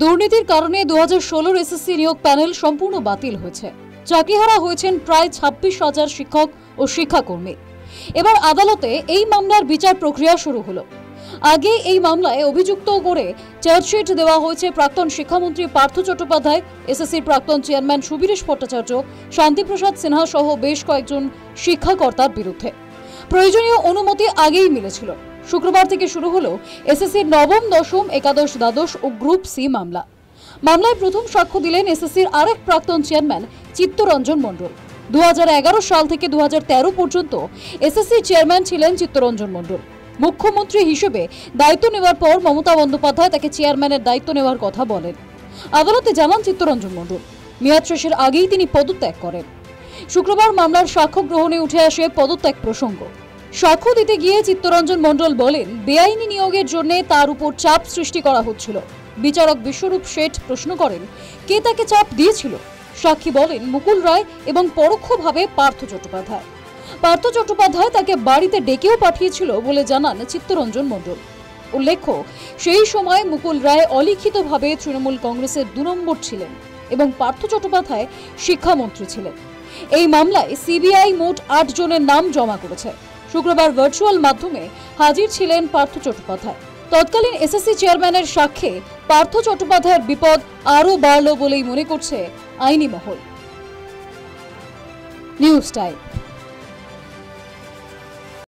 দুর্নীতির কারণে 2016 এসএসসি নিয়োগ প্যানেল সম্পূর্ণ বাতিল হয়েছে। চাকরিহারা হয়েছেন প্রায় 26,000 শিক্ষক ও শিক্ষাকর্মী। এবার আদালতে এই মামলার বিচার প্রক্রিয়া শুরু হলো। আগে এই মামলায় অভিযুক্ত করে চার্জশিট দেওয়া হয়েছে প্রাক্তন শিক্ষামন্ত্রী পার্থ চট্টোপাধ্যায়, এসএসসির প্রাক্তন চেয়ারম্যান সুবীরেশ ভট্টাচার্য, শান্তিপ্রসাদ সিনহা সহ বেশ কয়েকজন শিক্ষাকর্তার বিরুদ্ধে। প্রয়োজনীয় অনুমতি আগেই মিলেছিল। শুক্রবার থেকে শুরু হলো এসএসসির নবম, দশম, একাদশ, দ্বাদশ ও গ্রুপ সি মামলা। মামলায় প্রথম সাক্ষ্য দিলেন এসএসসির আরেক প্রাক্তন চেয়ারম্যান চিত্তরঞ্জন মণ্ডল। 2011 সাল থেকে 2013 পর্যন্ত এসএসসির চেয়ারম্যান ছিলেন চিত্তরঞ্জন মণ্ডল। মুখ্যমন্ত্রী হিসেবে দায়িত্ব নেওয়ার পর মমতা বন্দ্যোপাধ্যায় তাকে চেয়ারম্যানের দায়িত্ব নেওয়ার কথা বলেন। আদালতে জানান চিত্তরঞ্জন মণ্ডল মেয়াদ শেষের আগেই তিনি পদত্যাগ করেন। শুক্রবার মামলার সাক্ষ্য গ্রহণে উঠে আসে পদত্যাগ প্রসঙ্গ। সাক্ষ্য দিতে গিয়ে চিত্তরঞ্জন মণ্ডল বলেন, বেআইনি নিয়োগের জন্য তার উপর চাপ সৃষ্টি করা হচ্ছিল। বিচারক বিশ্বরূপ শেঠ প্রশ্ন করেন, কে তাকে চাপ দিয়েছিল? সাক্ষী বলেন, মুকুল রায় এবং পরোক্ষভাবে পার্থ চট্টোপাধ্যায়। পার্থ চট্টোপাধ্যায় তাকে বাড়িতে ডেকেও পাঠিয়েছিল বলে জানান চিত্তরঞ্জন মণ্ডল। উল্লেখ্য, সেই সময় মুকুল রায় অলিখিতভাবে তৃণমূল কংগ্রেসের 2 নম্বর ছিলেন এবং পার্থ চট্টোপাধ্যায় শিক্ষামন্ত্রী ছিলেন। এই মামলায় সিবিআই মোট 8 জনের নাম জমা করেছে। শুক্রবার ভার্চুয়াল মাধ্যমে হাজির ছিলেন পার্থ চট্টোপাধ্যায়। তৎকালীন এসএসসি চেয়ারম্যানের সাক্ষ্যে পার্থ চট্টোপাধ্যায়ের বিপদ আরও বাড়ল বলেই মনে করছে আইনি মহল। News time.